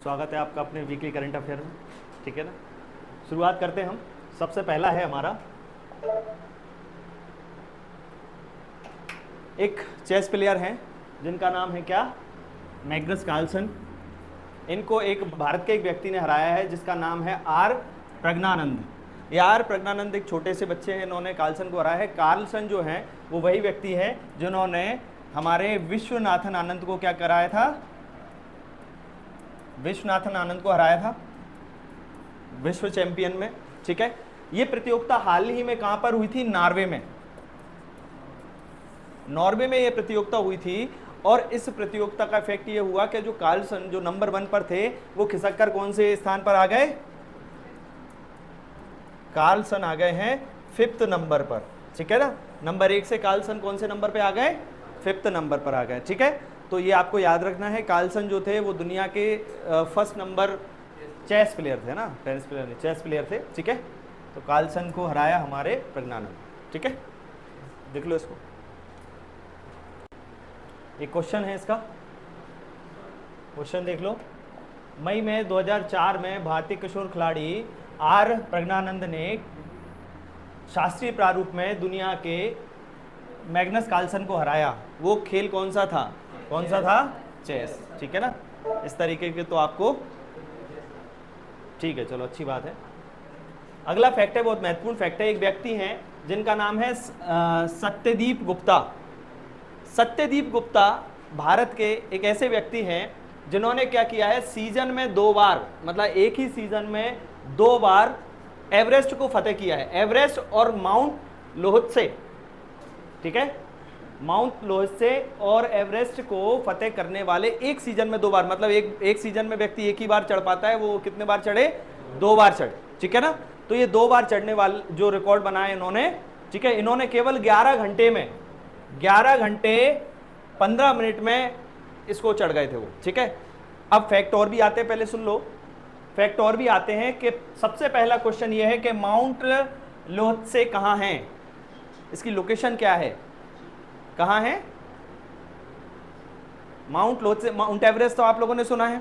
स्वागत है आपका अपने वीकली करंट अफेयर में। ठीक है ना, शुरुआत करते हैं हम। सबसे पहला है हमारा एक चेस प्लेयर हैं जिनका नाम है क्या, मैग्नस कार्लसन। इनको एक भारत के एक व्यक्ति ने हराया है जिसका नाम है आर प्रज्ञानंद। ये आर प्रज्ञानंद एक छोटे से बच्चे हैं, इन्होंने कार्लसन को हराया है। कार्लसन जो है वो वही व्यक्ति है जिन्होंने हमारे विश्वनाथन आनंद को क्या कराया था, विश्वनाथन आनंद को हराया था विश्व चैंपियन में। ठीक है, ये प्रतियोगिता हाल ही में कहां पर हुई थी, नॉर्वे में। नॉर्वे में ये प्रतियोगिता हुई थी और इस प्रतियोगिता का इफेक्ट ये हुआ कि जो कार्लसन जो नंबर 1 पर थे वो खिसक कर कौन से स्थान पर आ गए, कार्लसन आ गए हैं 5th नंबर पर। ठीक है ना, नंबर 1 से कार्लसन कौन से नंबर पे आ गए, 5th नंबर पर आ गए। ठीक है, तो ये आपको याद रखना है। कार्लसन जो थे वो दुनिया के 1st नंबर चेस प्लेयर थे ना, टेनिस प्लेयर नहीं, चेस प्लेयर थे। ठीक है, तो कार्लसन को हराया हमारे प्रज्ञानंद। ठीक है, देख लो इसको, एक क्वेश्चन है इसका, क्वेश्चन देख लो। मई में 2004 में भारतीय किशोर खिलाड़ी आर प्रज्ञानंद ने शास्त्रीय प्रारूप में दुनिया के मैग्नस कार्लसन को हराया। वो खेल कौन सा था, कौन सा था, चेस। ठीक है ना, इस तरीके के तो आपको ठीक है, चलो अच्छी बात है। अगला फैक्ट है, बहुत महत्वपूर्ण फैक्ट है। एक व्यक्ति हैं जिनका नाम है सत्यदीप गुप्ता। सत्यदीप गुप्ता भारत के एक ऐसे व्यक्ति हैं जिन्होंने क्या किया है, सीजन में 2 बार, मतलब एक ही सीजन में 2 बार एवरेस्ट को फतेह किया है। एवरेस्ट और माउंट लोहत्से। ठीक है, माउंट लोहत्से और एवरेस्ट को फतेह करने वाले एक सीजन में 2 बार, मतलब एक सीजन में व्यक्ति एक ही बार चढ़ पाता है, वो कितने बार चढ़े, 2 बार चढ़े। ठीक है ना, तो ये 2 बार चढ़ने वाले जो रिकॉर्ड बनाए इन्होंने। ठीक है, इन्होंने केवल 11 घंटे में, 11 घंटे 15 मिनट में इसको चढ़ गए थे वो। ठीक है, अब फैक्ट और भी आते हैं, पहले सुन लो। फैक्ट और भी आते हैं कि सबसे पहला क्वेश्चन ये है कि माउंट लोहत्से कहाँ है, इसकी लोकेशन क्या है, कहाँ है माउंट लोहत्से। माउंट एवरेस्ट तो आप लोगों ने सुना है।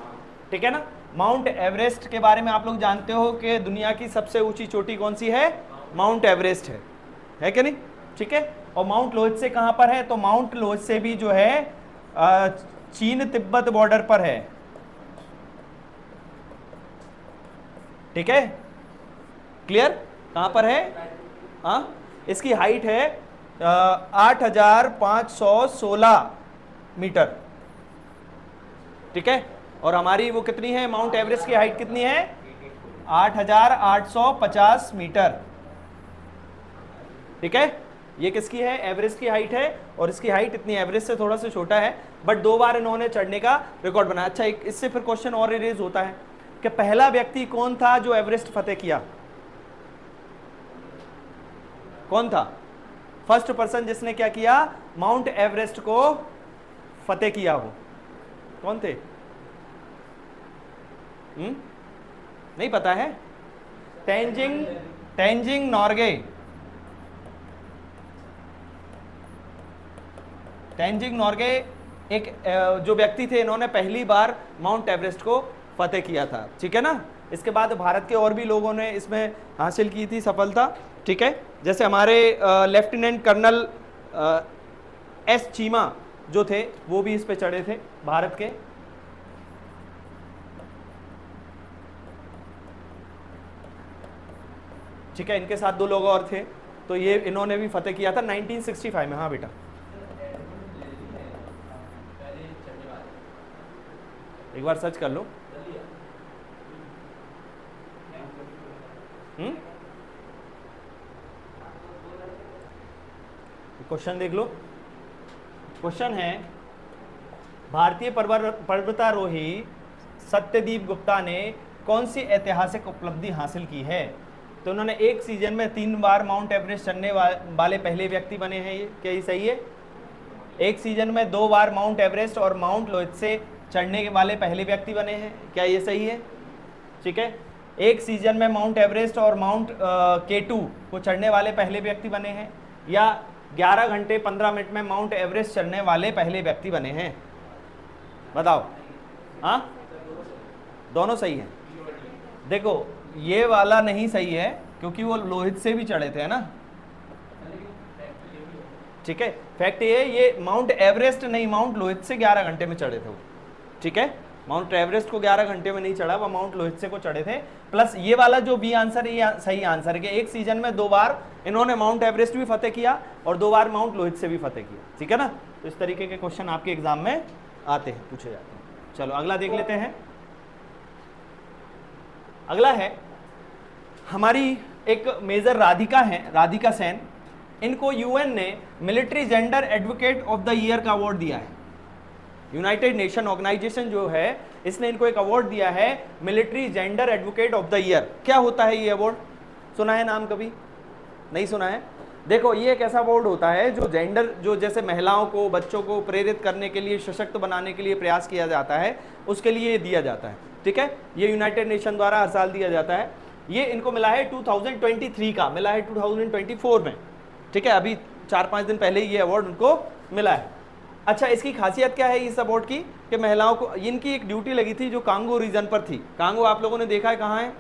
ठीक है ना, माउंट एवरेस्ट के बारे में आप लोग जानते हो कि दुनिया की सबसे ऊंची चोटी कौन सी है, माउंट एवरेस्ट है कि नहीं। ठीक है, और माउंट लोहत्से कहाँ पर है, तो माउंट लोहत्से भी जो है चीन तिब्बत बॉर्डर पर है। ठीक है, क्लियर, कहां पर है, हाँ, इसकी हाइट है 8516 मीटर। ठीक है, और हमारी वो कितनी है, माउंट एवरेस्ट की हाइट कितनी है, 8850 मीटर। ठीक है, ये किसकी है, एवरेस्ट की हाइट है, और इसकी हाइट इतनी एवरेस्ट से थोड़ा सा छोटा है, बट 2 बार इन्होंने चढ़ने का रिकॉर्ड बनाया। अच्छा, इससे फिर क्वेश्चन और रेज होता है कि पहला व्यक्ति कौन था जो एवरेस्ट फतेह किया, कौन था, फर्स्ट पर्सन जिसने क्या किया, माउंट एवरेस्ट को फतेह किया, वो कौन थे, नहीं पता है, तेंजिंग नॉर्गे। तेंजिंग नॉर्गे एक जो व्यक्ति थे, इन्होंने पहली बार माउंट एवरेस्ट को फतेह किया था। ठीक है ना, इसके बाद भारत के और भी लोगों ने इसमें हासिल की थी सफलता। ठीक है, जैसे हमारे लेफ्टिनेंट कर्नल एस चीमा जो थे वो भी इस पे चढ़े थे भारत के। ठीक है, इनके साथ 2 लोग और थे, तो ये इन्होंने भी फतेह किया था 1965 में। हाँ बेटा, एक बार सर्च कर लो। क्वेश्चन देख लो। क्वेश्चन है, भारतीय पर्वतारोही सत्यदीप गुप्ता ने कौन सी ऐतिहासिक उपलब्धि हासिल की है। तो उन्होंने एक सीजन में 3 बार माउंट एवरेस्ट चढ़ने वाले पहले व्यक्ति बने हैं। ये क्या ये सही है, एक सीजन में 2 बार माउंट एवरेस्ट और माउंट लोहत्से चढ़ने वाले पहले व्यक्ति बने हैं, क्या ये सही है। ठीक है, एक सीजन में माउंट एवरेस्ट और माउंट K2 को चढ़ने वाले पहले व्यक्ति बने हैं, या 11 घंटे 15 मिनट में माउंट एवरेस्ट चढ़ने वाले पहले व्यक्ति बने हैं, बताओ। हाँ, दोनों सही है। देखो ये वाला नहीं सही है क्योंकि वो लोहित से भी चढ़े थे, है ना। ठीक है, फैक्ट ये माउंट एवरेस्ट नहीं, माउंट लोहित से 11 घंटे में चढ़े थे वो। ठीक है, माउंट एवरेस्ट को 11 घंटे में नहीं चढ़ा, वो माउंट लोहित से को चढ़े थे। प्लस ये वाला जो बी आंसर है ये सही आंसर है कि एक सीजन में 2 बार इन्होंने माउंट एवरेस्ट भी फतेह किया और 2 बार माउंट लोहित से भी फतेह किया। ठीक है ना, तो इस तरीके के क्वेश्चन आपके एग्जाम में आते हैं, पूछे जाते हैं। चलो अगला देख लेते हैं। अगला है हमारी एक मेजर राधिका है, राधिका सेन। इनको यूएन ने military gender advocate of the year का अवार्ड दिया है। यूनाइटेड नेशन ऑर्गेनाइजेशन जो है इसने इनको एक अवार्ड दिया है, military gender advocate of the year. क्या होता है ये अवार्ड, सुना है नाम कभी? नहीं सुना है? देखो ये एक ऐसा अवार्ड होता है जो जेंडर, जो जैसे महिलाओं को, बच्चों को प्रेरित करने के लिए, सशक्त बनाने के लिए प्रयास किया जाता है, उसके लिए दिया जाता है। ठीक है, ये यूनाइटेड नेशन द्वारा हर साल दिया जाता है। ये इनको मिला है 2023 का, मिला है 2024 में। ठीक है, अभी 4-5 दिन पहले ये अवार्ड उनको मिला है। अच्छा, इसकी खासियत क्या है इस अवार्ड की कि महिलाओं को, इनकी एक ड्यूटी लगी थी जो कांगो रीजन पर थी। कांगो आप लोगों ने देखा है, कहाँ है?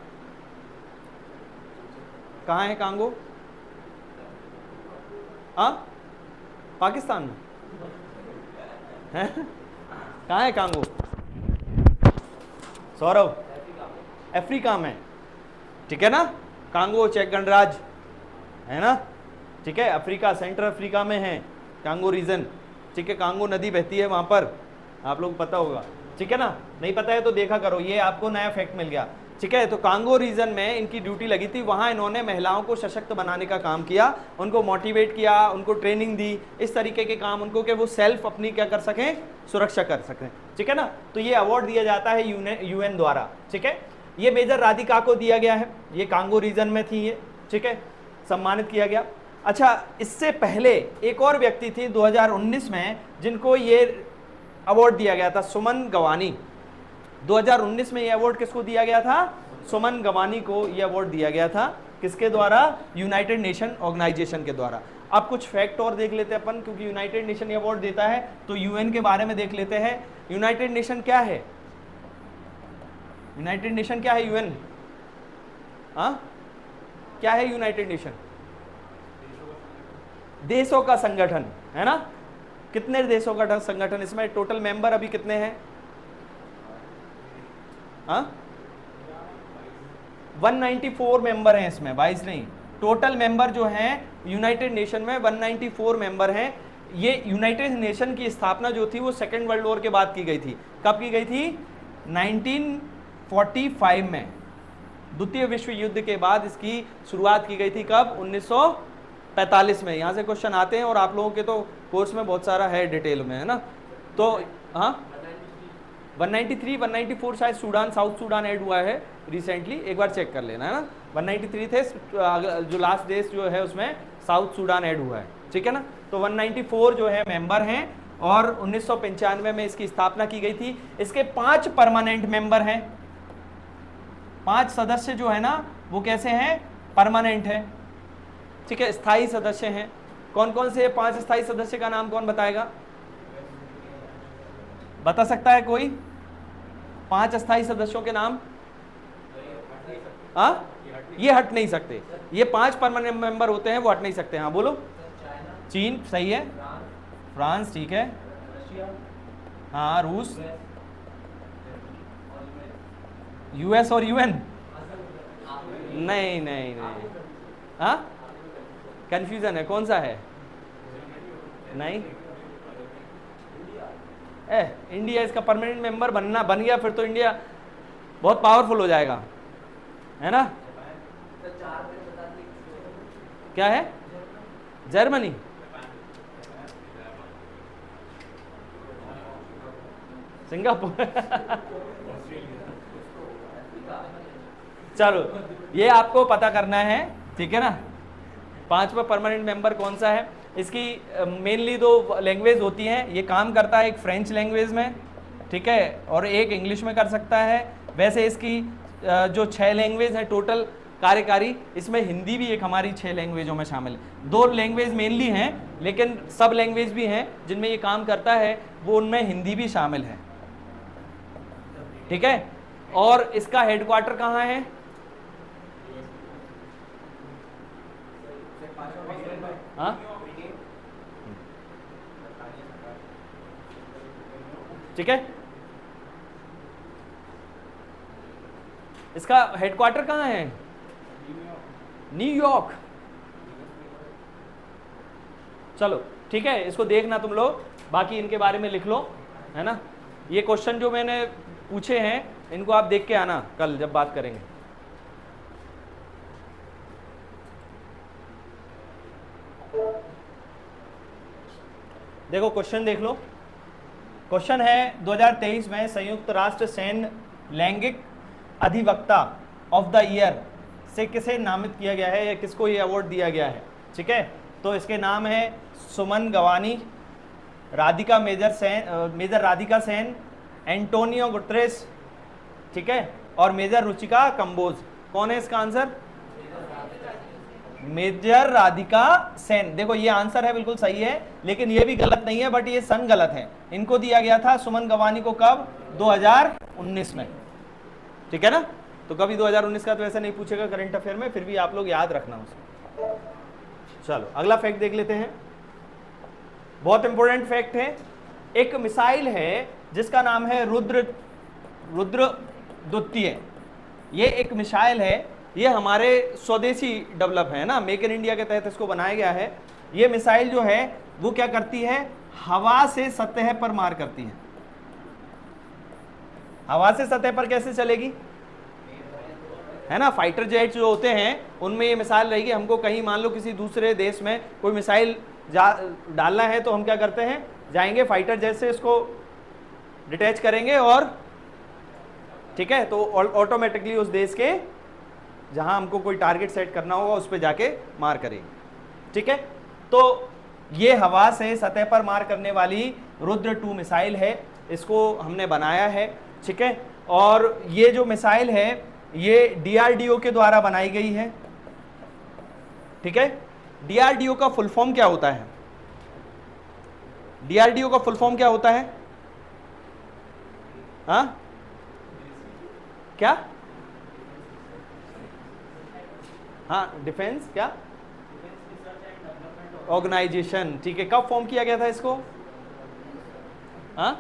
कहाँ है कांगो? पाकिस्तान में है? कहाँ है कांगो? सौरभ, अफ्रीका में। ठीक है ना, कांगो चेक गणराज्य है ना। ठीक है, अफ्रीका, सेंट्रल अफ्रीका में है कांगो रीजन। ठीक है, कांगो नदी बहती है वहां पर, आप लोग पता होगा। ठीक है ना, नहीं पता है तो देखा करो, ये आपको नया फैक्ट मिल गया। ठीक है, तो कांगो रीजन में इनकी ड्यूटी लगी थी, वहां इन्होंने महिलाओं को सशक्त बनाने का काम किया, उनको मोटिवेट किया, उनको ट्रेनिंग दी, इस तरीके के काम उनको कि वो सेल्फ अपनी क्या कर सकें, सुरक्षा कर सकें। ठीक है ना, तो ये अवार्ड दिया जाता है यूएन द्वारा। ठीक है, ये मेजर राधिका को दिया गया है, ये कांगो रीजन में थी ये। ठीक है, सम्मानित किया गया। अच्छा, इससे पहले एक और व्यक्ति थी 2019 में जिनको ये अवार्ड दिया गया था, सुमन गवानी। 2019 में ये अवार्ड किसको दिया गया था? सुमन गवानी को ये अवार्ड दिया गया था। किसके द्वारा? यूनाइटेड नेशन ऑर्गेनाइजेशन के द्वारा। अब कुछ फैक्ट और देख लेते हैं अपन, क्योंकि यूनाइटेड नेशन ये अवार्ड देता है तो यूएन के बारे में देख लेते हैं। यूनाइटेड नेशन क्या है? यूनाइटेड नेशन क्या है? यूएन क्या है यूनाइटेड नेशन? देशों का संगठन है ना। कितने देशों का संगठन? इसमें टोटल मेंबर अभी कितने हैं? 194 मेंबर हैं इसमें, 22 नहीं। टोटल मेंबर जो हैं यूनाइटेड नेशन में 194 मेंबर हैं। ये यूनाइटेड नेशन की स्थापना जो थी वो सेकेंड वर्ल्ड वॉर के बाद की गई थी। कब की गई थी? 1945 में, द्वितीय विश्व युद्ध के बाद इसकी शुरुआत की गई थी। कब? 1945 में। यहाँ से क्वेश्चन आते हैं और आप लोगों के तो कोर्स में बहुत सारा है डिटेल में, है ना। तो 193, 194 शायद सूडान, साउथ सूडान ऐड हुआ है रिसेंटली, एक बार चेक कर लेना, है ना। 193 थे, जो लास्ट देश जो है उसमें साउथ सूडान ऐड हुआ है। ठीक है ना, तो 194 जो है मेंबर हैं और 1995 में इसकी स्थापना की गई थी। इसके 5 परमानेंट मेंबर हैं। 5 सदस्य जो है ना वो कैसे हैं? परमानेंट है। ठीक है, स्थायी सदस्य हैं। कौन कौन से 5 स्थायी सदस्य का नाम कौन बताएगा? बता सकता है कोई? 5 स्थायी सदस्यों के नाम? ये हट नहीं सकते। ये 5 परमानेंट मेंबर होते हैं, वो हट नहीं सकते। हाँ बोलो। चीन सही है, फ्रांस ठीक है, हाँ रूस, यूएस और यूएन नहीं नहीं नहीं, हाँ कंफ्यूजन है, कौन सा है? नहीं, इंडिया इसका परमानेंट मेंबर बन गया फिर तो इंडिया बहुत पावरफुल हो जाएगा, है ना। क्या है? जर्मनी, सिंगापुर चलो ये आपको पता करना है, ठीक है ना। 5वां परमानेंट मेंबर कौन सा है? इसकी मेनली 2 लैंग्वेज होती हैं। ये काम करता है एक फ्रेंच लैंग्वेज में, ठीक है, और एक इंग्लिश में कर सकता है। वैसे इसकी जो 6 लैंग्वेज है टोटल कार्यकारी, इसमें हिंदी भी एक हमारी 6 लैंग्वेजों में शामिल है। 2 लैंग्वेज मेनली हैं, लेकिन सब लैंग्वेज भी हैं जिनमें ये काम करता है, वो उनमें हिंदी भी शामिल है, ठीक है। और इसका हेडक्वार्टर कहाँ है? हाँ, ठीक है, इसका हेडक्वार्टर कहाँ है? न्यूयॉर्क। चलो ठीक है, इसको देखना तुम लोग, बाकी इनके बारे में लिख लो, है ना। ये क्वेश्चन जो मैंने पूछे हैं इनको आप देख के आना कल जब बात करेंगे। देखो क्वेश्चन देख लो। क्वेश्चन है 2023 में संयुक्त राष्ट्र सैन्य लैंगिक अधिवक्ता ऑफ द ईयर से किसे नामित किया गया है या किसको ये अवार्ड दिया गया है? ठीक है, तो इसके नाम है Suman Gawani, Radhika major Radhika Sen, Antonio Guterres, ठीक है, और मेजर रुचिका कंबोज। कौन है इसका आंसर? मेजर राधिका सेन। देखो ये आंसर है, बिल्कुल सही है, लेकिन ये भी गलत नहीं है, बट ये सन गलत है। इनको दिया गया था सुमन गवानी को कब? 2019 में, ठीक है ना। तो कभी 2019 का तो ऐसा नहीं पूछेगा करंट अफेयर में, फिर भी आप लोग याद रखना उसे। चलो अगला फैक्ट देख लेते हैं, बहुत इंपॉर्टेंट फैक्ट है। एक मिसाइल है जिसका नाम है रुद्र द्वितीय। ये एक मिसाइल है, ये हमारे स्वदेशी डेवलप है ना, मेक इन इंडिया के तहत इसको बनाया गया है। ये मिसाइल जो है वो क्या करती है? हवा से सतह पर मार करती है। हवा से सतह पर कैसे चलेगी? है ना, फाइटर जेट जो होते हैं उनमें ये मिसाइल रहेगी। हमको कहीं मान लो किसी दूसरे देश में कोई मिसाइल डालना है तो हम क्या करते हैं? जाएंगे फाइटर जेट से इसको डिटैच करेंगे और ठीक है, तो ऑटोमेटिकली उस देश के जहां हमको कोई टारगेट सेट करना होगा उस पर जाके मार करेंगे, ठीक है। तो ये हवा से सतह पर मार करने वाली रुद्र 2 मिसाइल है, इसको हमने बनाया है, ठीक है। और ये जो मिसाइल है ये डीआरडीओ के द्वारा बनाई गई है, ठीक है। डीआरडीओ का फुल फॉर्म क्या होता है? डीआरडीओ का फुल फॉर्म क्या होता है? हाँ क्या? हाँ, डिफेंस क्या ऑर्गेनाइजेशन, ठीक है। कब फॉर्म किया गया था इसको? हाँ,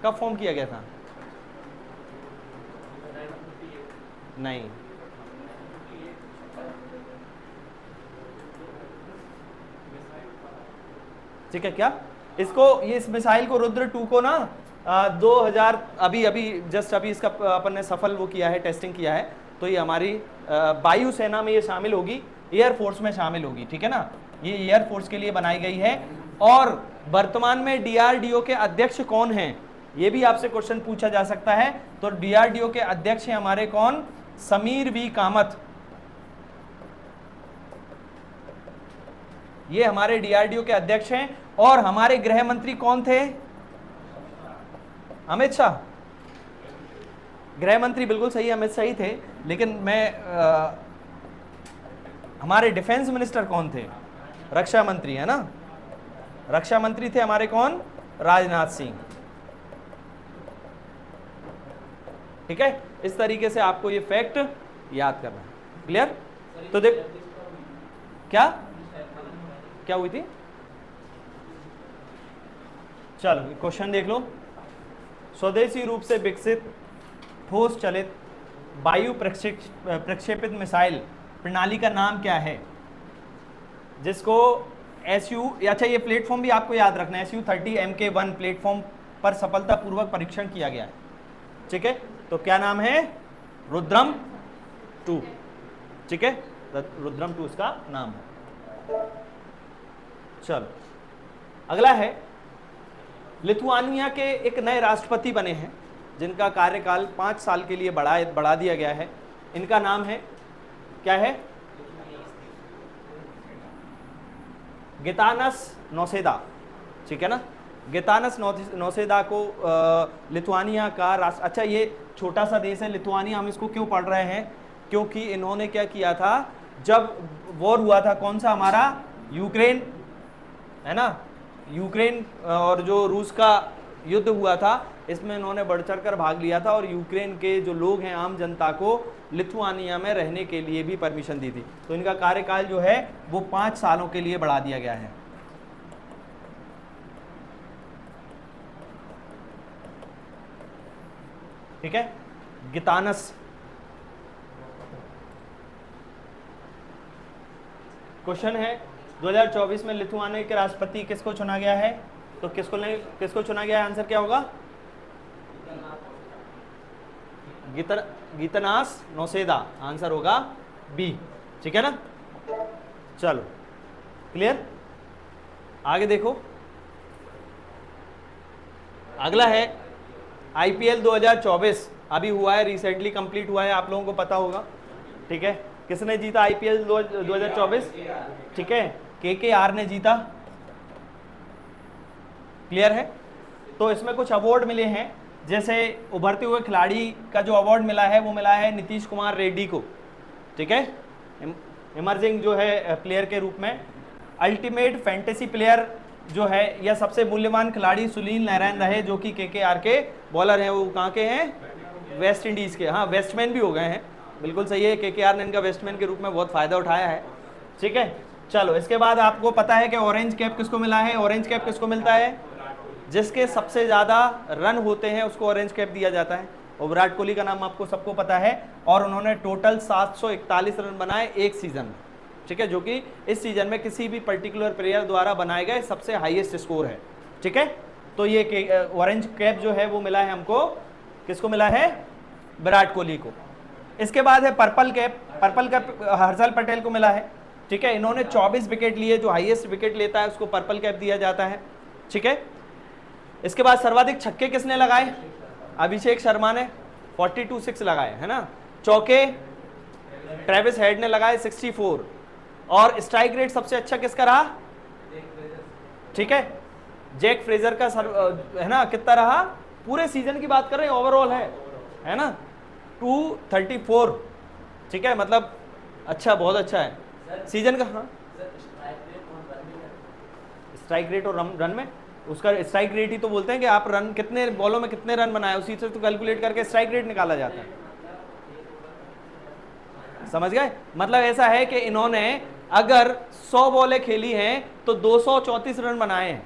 कब फॉर्म किया गया था? नहीं, ठीक है। क्या इसको, ये इस मिसाइल को रुद्र 2 को ना 2000 अभी जस्ट अभी इसका अपन ने सफल वो किया है, टेस्टिंग किया है। तो ये हमारी वायुसेना में ये शामिल होगी, एयरफोर्स में शामिल होगी, ठीक है ना। ये एयरफोर्स के लिए बनाई गई है। और वर्तमान में डीआरडीओ के अध्यक्ष कौन हैं, ये भी आपसे क्वेश्चन पूछा जा सकता है। तो डीआरडीओ के अध्यक्ष हैं हमारे कौन? समीर वी कामत। ये हमारे डीआरडीओ के अध्यक्ष हैं। और हमारे गृह मंत्री कौन थे? अमित शाह। गृह मंत्री बिल्कुल सही, अमित शाह ही थे, लेकिन हमारे डिफेंस मिनिस्टर कौन थे? रक्षा मंत्री, है ना। रक्षा मंत्री थे हमारे कौन? राजनाथ सिंह, ठीक है। इस तरीके से आपको ये फैक्ट याद करना है, क्लियर। तो देख क्या हुई थी? चलो क्वेश्चन देख लो। स्वदेशी रूप से विकसित ठोस चलित वायु प्रक्षेपित मिसाइल प्रणाली का नाम क्या है, जिसको अच्छा ये प्लेटफॉर्म भी आपको याद रखना है, SU-30 MK1 प्लेटफॉर्म पर सफलतापूर्वक परीक्षण किया गया है, ठीक है। तो क्या नाम है? रुद्रम 2, ठीक है। रुद्रम 2 इसका नाम है। चलो अगला है, लिथुआनिया के एक नए राष्ट्रपति बने हैं जिनका कार्यकाल 5 साल के लिए बढ़ा दिया गया है। इनका नाम है, क्या है? गितानस नौसेदा, ठीक है ना। गितानस नौसेदा को लिथुआनिया का राष्ट्र, अच्छा ये छोटा सा देश है लिथुआनिया, हम इसको क्यों पढ़ रहे हैं? क्योंकि इन्होंने क्या किया था, जब वॉर हुआ था, कौन सा हमारा? यूक्रेन, है ना। यूक्रेन और जो रूस का युद्ध हुआ था, इसमें इन्होंने बढ़ चढ़ कर भाग लिया था और यूक्रेन के जो लोग हैं, आम जनता को लिथुआनिया में रहने के लिए भी परमिशन दी थी। तो इनका कार्यकाल जो है वो 5 सालों के लिए बढ़ा दिया गया है। ठीक है, गितानस। क्वेश्चन है 2024 में लिथुआनिया के राष्ट्रपति किसको चुना गया है? तो किसको चुना गया है? आंसर क्या होगा? गीतानास नौसेदा। आंसर होगा बी। ठीक है ना, चलो क्लियर। आगे देखो, अगला है आईपीएल 2024 अभी हुआ है, रिसेंटली कंप्लीट हुआ है, आप लोगों को पता होगा। ठीक है, किसने जीता आईपीएल 2024? ठीक है, केकेआर ने जीता। क्लियर है। तो इसमें कुछ अवार्ड मिले हैं, जैसे उभरते हुए खिलाड़ी का जो अवार्ड मिला है वो मिला है नीतीश कुमार रेड्डी को। ठीक है, इमर्जिंग जो है प्लेयर के रूप में। अल्टीमेट फैंटेसी प्लेयर जो है या सबसे मूल्यवान खिलाड़ी सुनील नारायण रहे, जो कि केकेआर के बॉलर हैं। वो कहाँ के हैं? वेस्ट इंडीज़ के। हाँ, वेस्टमैन भी हो गए हैं, बिल्कुल सही है। केकेआर ने इनका वेस्टमैन के रूप में बहुत फ़ायदा उठाया है। ठीक है, चलो इसके बाद आपको पता है कि ऑरेंज कैप किसको मिला है? ऑरेंज कैप किसको मिलता है? जिसके सबसे ज़्यादा रन होते हैं उसको ऑरेंज कैप दिया जाता है। और विराट कोहली का नाम आपको सबको पता है, और उन्होंने टोटल 741 रन बनाए एक सीज़न में। ठीक है, जो कि इस सीज़न में किसी भी पर्टिकुलर प्लेयर द्वारा बनाए गए सबसे हाईएस्ट स्कोर है। ठीक है, तो ये ऑरेंज कैप जो है वो मिला है हमको, किसको मिला है? विराट कोहली को। इसके बाद है purple cap. Purple cap Harshal Patel को मिला है। ठीक है, इन्होंने 24 विकेट लिए, जो हाईएस्ट विकेट लेता है उसको पर्पल कैप दिया जाता है। ठीक है, इसके बाद सर्वाधिक छक्के किसने लगाए? अभिषेक शर्मा ने 42 लगाए, है ना। चौके ट्रेविस हेड ने लगाए 64, और स्ट्राइक रेट सबसे अच्छा किसका रहा? ठीक है, जैक फ्रेजर का है ना, कितना रहा? पूरे सीजन की बात कर रहे हैं, ओवरऑल है ना 234। ठीक है, मतलब अच्छा, बहुत अच्छा है सीजन का। हाँ, स्ट्राइक रेट और रन में, उसका स्ट्राइक रेट ही तो बोलते हैं कि आप रन कितने बॉलों में कितने रन बनाए, उसी से तो कैलकुलेट करके स्ट्राइक रेट निकाला जाता है। समझ गए? मतलब ऐसा है कि इन्होंने अगर 100 बॉलें खेली हैं तो 234 रन बनाए हैं।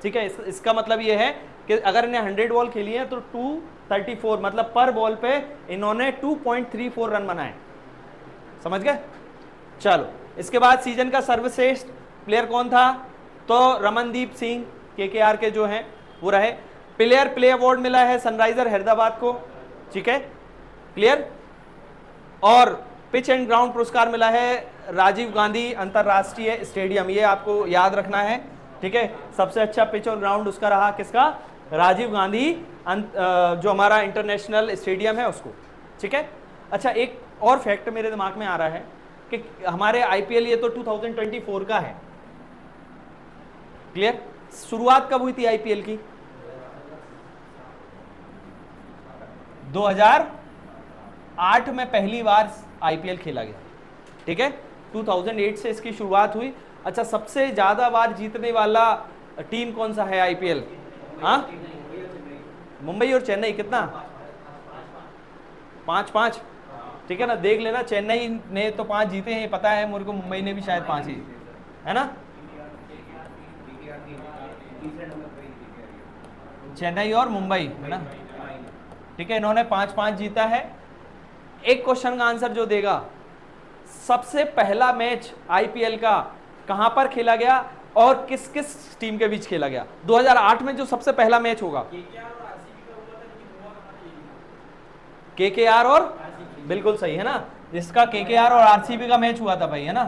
ठीक है, इसका मतलब ये है कि अगर इन्हें 100 बॉल खेली है तो 234, मतलब पर बॉल पे इन्होंने 2.34 रन बनाए। समझ गए? चलो, इसके बाद सीजन का सर्वश्रेष्ठ प्लेयर कौन था? तो रमनदीप सिंह केकेआर के जो हैं वो रहे। प्लेयर प्ले अवार्ड मिला है सनराइजर हैदराबाद को। ठीक है, क्लियर। और पिच एंड ग्राउंड पुरस्कार मिला है राजीव गांधी अंतरराष्ट्रीय स्टेडियम, ये आपको याद रखना है। ठीक है, सबसे अच्छा पिच और ग्राउंड उसका रहा किसका? राजीव गांधी जो हमारा इंटरनेशनल स्टेडियम है उसको। ठीक है, अच्छा एक और फैक्ट मेरे दिमाग में आ रहा है कि हमारे आईपीएल ये तो 2024 का है। क्लियर। शुरुआत कब हुई थी आईपीएल की? 2008 में पहली बार आईपीएल खेला गया। ठीक है, 2008 से इसकी शुरुआत हुई। अच्छा, सबसे ज्यादा बार जीतने वाला टीम कौन सा है आईपीएल? हाँ, मुंबई और चेन्नई। कितना? 5-5। ठीक है ना, देख लेना, चेन्नई ने तो 5 जीते हैं पता है मेरे को, मुंबई ने भी शायद 5 ही, है ना। चेन्नई और मुंबई, है ना। ठीक है, इन्होंने 5-5 जीता है। एक क्वेश्चन का आंसर जो देगा, सबसे पहला मैच आईपीएल का कहां पर खेला गया और किस किस टीम के बीच खेला गया? 2008 में जो सबसे पहला मैच होगा, केकेआर और बिल्कुल सही है ना, जिसका केकेआर और आरसीबी का मैच हुआ था भाई, है ना।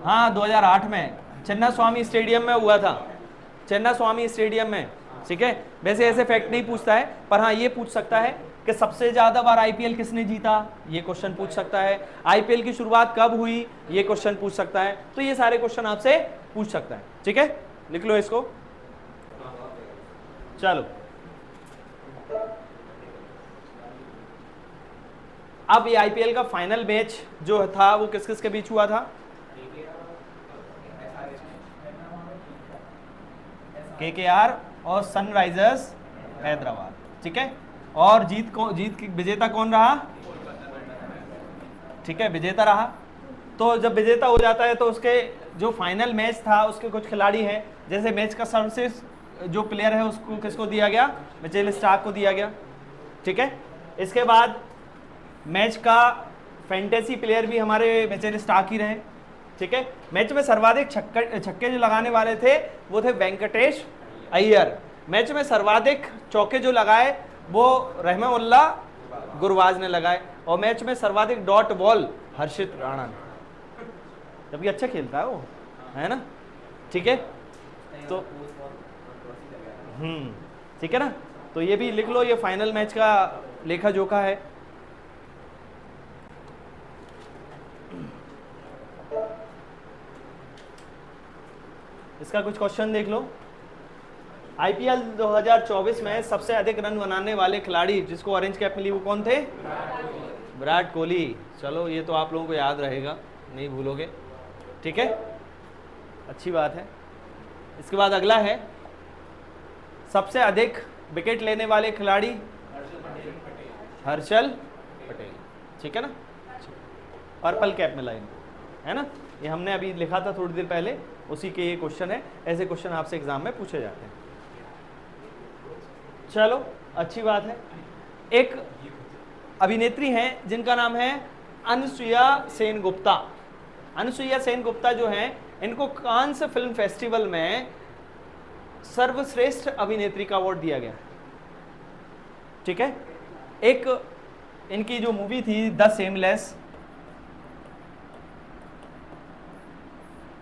हाँ, 2008 में चन्ना स्वामी स्टेडियम में हुआ था, चन्ना स्वामी स्टेडियम में। ठीक है, वैसे ऐसे फैक्ट नहीं पूछता है, पर हाँ ये पूछ सकता है कि सबसे ज्यादा बार आईपीएल किसने जीता, ये क्वेश्चन पूछ सकता है। आईपीएल की शुरुआत कब हुई, ये क्वेश्चन पूछ सकता है। तो ये सारे क्वेश्चन आपसे पूछ सकता है। ठीक है, लिख लो इसको। चलो, अब ये आईपीएल का फाइनल मैच जो था वो किस किस के बीच हुआ था? केकेआर और सनराइजर्स हैदराबाद। ठीक है, और जीत की विजेता कौन रहा? ठीक है, विजेता रहा। तो जब विजेता हो जाता है तो उसके जो फाइनल मैच था उसके कुछ खिलाड़ी हैं, जैसे मैच का सर्वश्रेष्ठ जो प्लेयर है उसको किसको दिया गया? मिचेल स्टार्क को दिया गया। ठीक है, इसके बाद मैच का फैंटेसी प्लेयर भी हमारे मिचेल स्टार्क ही रहे। ठीक है, मैच में सर्वाधिक छक्के जो लगाने वाले थे वो थे वेंकटेश अय्यर। मैच में सर्वाधिक चौके जो लगाए वो रहमानुल्लाह गुरबाज ने लगाए, और मैच में सर्वाधिक डॉट बॉल हर्षित राणा ने, जबकि अच्छा खेलता है वो, है ना। ठीक है, तो ठीक है ना, तो ये भी लिख लो, ये फाइनल मैच का लेखा जोखा है। इसका कुछ क्वेश्चन देख लो। आईपीएल 2024 में सबसे अधिक रन बनाने वाले खिलाड़ी जिसको ऑरेंज कैप मिली वो कौन थे? विराट कोहली। चलो ये तो आप लोगों को याद रहेगा, नहीं भूलोगे। ठीक है, अच्छी बात है। इसके बाद अगला है सबसे अधिक विकेट लेने वाले खिलाड़ी हर्षल पटेल। ठीक है ना, पर्पल कैप मिला इनको, है ना। ये हमने अभी लिखा था थोड़ी देर पहले, उसी के ये क्वेश्चन है। ऐसे क्वेश्चन आपसे एग्जाम में पूछे जाते हैं। चलो अच्छी बात है। एक अभिनेत्री हैं जिनका नाम है अनुसुईया सेन गुप्ता। अनुसुईया सेन गुप्ता जो हैं इनको कांस फिल्म फेस्टिवल में सर्वश्रेष्ठ अभिनेत्री का अवार्ड दिया गया। ठीक है, एक इनकी जो मूवी थी द सेमलेस,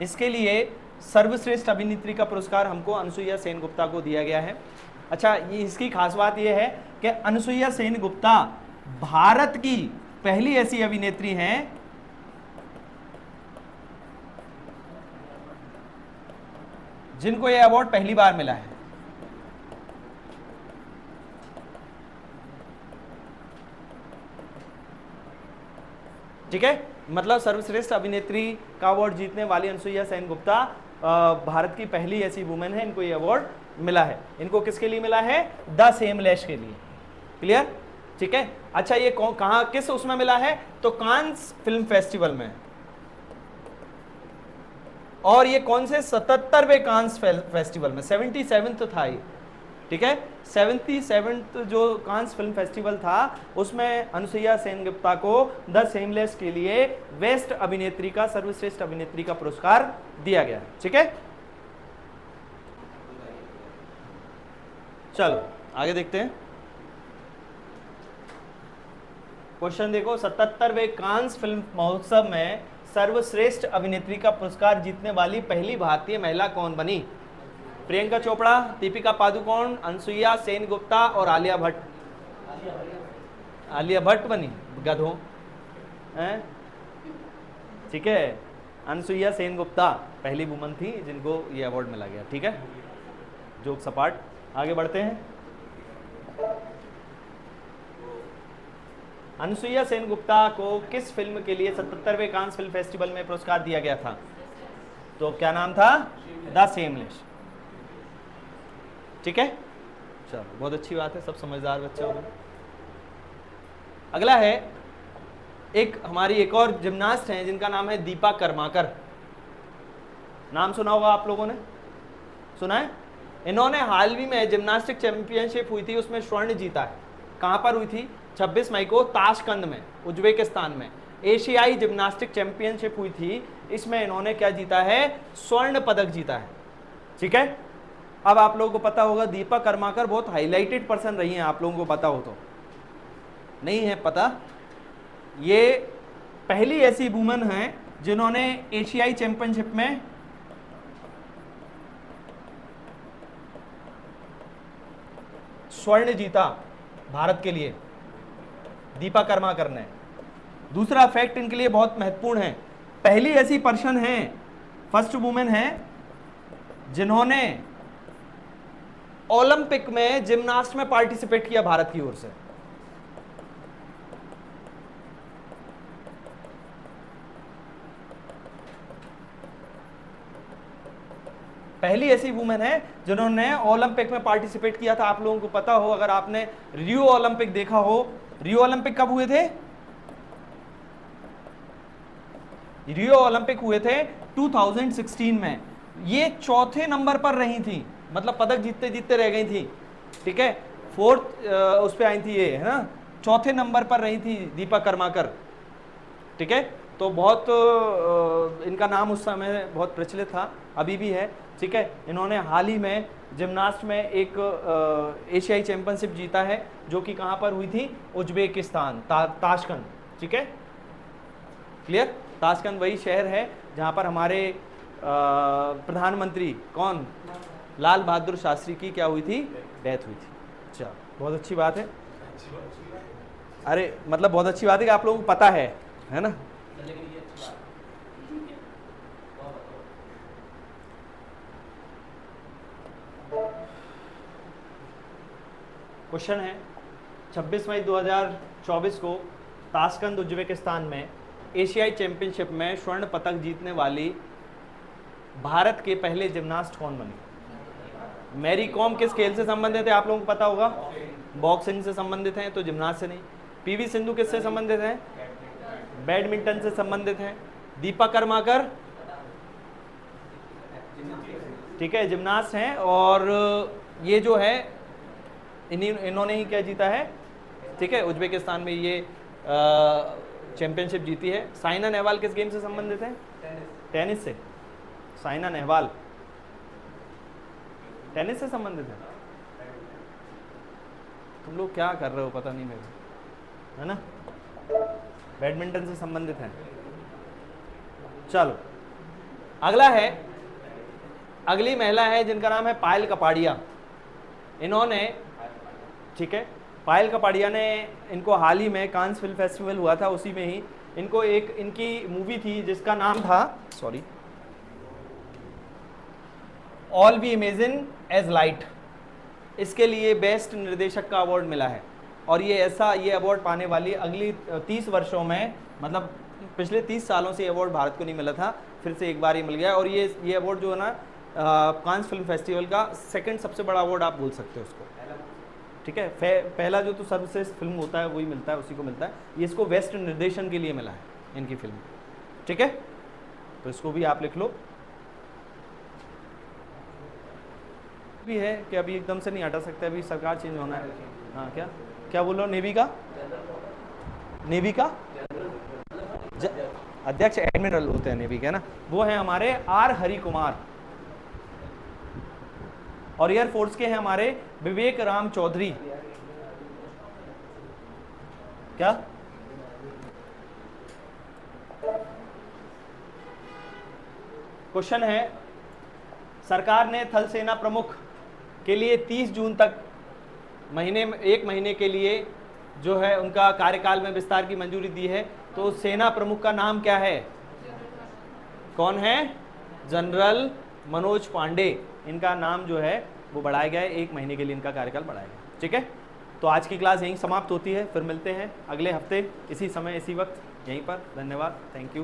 इसके लिए सर्वश्रेष्ठ अभिनेत्री का पुरस्कार हमको अनुसुईया सेन गुप्ता को दिया गया है। अच्छा, ये इसकी खास बात यह है कि अनुसुईया सेन गुप्ता भारत की पहली ऐसी अभिनेत्री हैं जिनको यह अवार्ड पहली बार मिला है। ठीक है, मतलब सर्वश्रेष्ठ अभिनेत्री का अवार्ड जीतने वाली अनुसुईया सेन गुप्ता भारत की पहली ऐसी वुमेन है, इनको ये अवार्ड मिला है। इनको किसके लिए मिला है? द सेमलेस के लिए। क्लियर? ठीक है। अच्छा, ये कहां किस उसमें मिला है? तो कांस फिल्म फेस्टिवल में। और ये कौन से 77वें कांस फेस्टिवल में, 77th था ये। ठीक है, 77th जो कांस फिल्म फेस्टिवल था उसमें अनुसुईया सेन गुप्ता को द सेमलेस के लिए बेस्ट अभिनेत्री का, सर्वश्रेष्ठ अभिनेत्री का पुरस्कार दिया गया। ठीक है, चलो आगे देखते हैं। क्वेश्चन देखो, 77वें कांस फिल्म महोत्सव में सर्वश्रेष्ठ अभिनेत्री का पुरस्कार जीतने वाली पहली भारतीय महिला कौन बनी? प्रियंका चोपड़ा, दीपिका पादुकोण, अनुसुईया सेन गुप्ता और आलिया भट्ट। आलिया भट्ट बनी, गधों हैं। ठीक है, अनुसुईया सेन गुप्ता पहली वुमन थी जिनको ये अवार्ड मिला गया। ठीक है, जोक सपाट। आगे बढ़ते हैं। अनुसुईया सेन गुप्ता को किस फिल्म के लिए 77वें कांस फिल्म फेस्टिवल में पुरस्कार दिया गया था? तो क्या नाम था? The seamless. ठीक है, चलो बहुत अच्छी बात है, सब समझदार बच्चे हो गए। अगला है, एक हमारी एक और जिम्नास्ट हैं जिनका नाम है दीपा कर्माकर। नाम सुना होगा आप लोगों ने, सुना है? इन्होंने हाल ही में जिम्नास्टिक चैंपियनशिप हुई थी, उसमें स्वर्ण जीता है। कहां पर हुई थी? 26 मई को ताशकंद में, उज्बेकिस्तान में एशियाई जिम्नास्टिक चैंपियनशिप हुई थी। इसमें इन्होंने क्या जीता है? स्वर्ण पदक जीता है। ठीक है, अब आप लोगों को पता होगा दीपा कर्माकर बहुत हाईलाइटेड पर्सन रही हैं, आप लोगों को पता हो तो। नहीं है पता? ये पहली ऐसी वुमन है जिन्होंने एशियाई चैंपियनशिप में स्वर्ण जीता भारत के लिए, दीपा कर्माकर ने। दूसरा फैक्ट इनके लिए बहुत महत्वपूर्ण है, पहली ऐसी पर्सन है, फर्स्ट वुमेन है जिन्होंने ओलंपिक में जिम्नास्ट में पार्टिसिपेट किया भारत की ओर से। पहली ऐसी वुमेन है जिन्होंने ओलंपिक में पार्टिसिपेट किया था। आप लोगों को पता हो, अगर आपने रियो ओलंपिक देखा हो, रियो ओलंपिक कब हुए थे? रियो ओलंपिक हुए थे 2016 में। ये चौथे नंबर पर रही थी, मतलब पदक जीतते जीतते रह गई थी, ठीक है। फोर्थ उस पे आई थी ये, है ना, चौथे नंबर पर रही थी दीपा कर्माकर, ठीक है। तो बहुत इनका नाम उस समय बहुत प्रचलित था, अभी भी है, ठीक है। इन्होंने हाल ही में जिम्नास्ट में एक एशियाई चैंपियनशिप जीता है, जो कि कहाँ पर हुई थी? उज्बेकिस्तान, ताशकंद, ठीक है, क्लियर। ताशकंद वही शहर है जहाँ पर हमारे प्रधानमंत्री कौन, लाल बहादुर शास्त्री की क्या हुई थी? डेथ हुई थी। अच्छा, बहुत अच्छी बात है। अरे मतलब बहुत अच्छी बात है कि आप लोगों को पता है ना। क्वेश्चन है 26 मई 2024 को ताशकंद उज्बेकिस्तान में एशियाई चैंपियनशिप में स्वर्ण पदक जीतने वाली भारत के पहले जिम्नास्ट कौन बने? मैरी कॉम किस खेल से संबंधित है? आप लोगों को पता होगा, बॉक्सिंग से संबंधित हैं, तो जिम्नास्ट से नहीं। पीवी सिंधु किससे संबंधित हैं? बैडमिंटन से संबंधित हैं। दीपा कर्माकर, ठीक है, जिम्नास्ट हैं। और ये जो है इन्होंने ही क्या जीता है, ठीक है, उज्बेकिस्तान में ये चैंपियनशिप जीती है। साइना नेहवाल किस गेम से संबंधित है? टेनिस से। साइना नेहवाल टेनिस से संबंधित है। तुम लोग क्या कर रहे हो पता नहीं मेरे को, है ना, बैडमिंटन से संबंधित है। चलो अगला है, अगली महिला है जिनका नाम है पायल कपाड़िया। इन्होंने, ठीक है, पायल कपाड़िया ने, इनको हाल ही में कांस फिल्म फेस्टिवल हुआ था, उसी में ही इनको एक इनकी मूवी थी जिसका नाम था, sorry, all we imagine as light. इसके लिए बेस्ट निर्देशक का अवार्ड मिला है। और ये अवार्ड पाने वाली अगली 30 वर्षों में, मतलब पिछले 30 सालों से ये अवार्ड भारत को नहीं मिला था, फिर से एक बार ही मिल गया। और ये अवार्ड जो है ना कांस फिल्म फेस्टिवल का सेकंड सबसे बड़ा अवार्ड आप बोल सकते हो उसको, ठीक है। पहला जो तो सर्वश्रेष्ठ फिल्म होता है वही मिलता है, उसी को मिलता है। ये इसको बेस्ट निर्देशन के लिए मिला है इनकी फिल्म, ठीक है, तो इसको भी आप लिख लो। भी है कि अभी एकदम से नहीं हटा सकते, अभी सरकार चेंज होना है। हाँ, क्या बोल रहे हो? नेवी का अध्यक्ष एडमिरल होते हैं नेवी के, ना, वो हैं हमारे आर हरि कुमार। और एयरफोर्स के हैं हमारे विवेक राम चौधरी। क्या? क्वेश्चन है, सरकार ने थल सेना प्रमुख के लिए 30 जून तक एक महीने के लिए जो है उनका कार्यकाल में विस्तार की मंजूरी दी है। तो सेना प्रमुख का नाम क्या है? कौन है? जनरल मनोज पांडे। इनका नाम जो है वो बढ़ाया गया है, 1 महीने के लिए इनका कार्यकाल बढ़ाया गया, ठीक है। तो आज की क्लास यहीं समाप्त होती है, फिर मिलते हैं अगले हफ्ते इसी समय इसी वक्त यहीं पर। धन्यवाद, थैंक यू।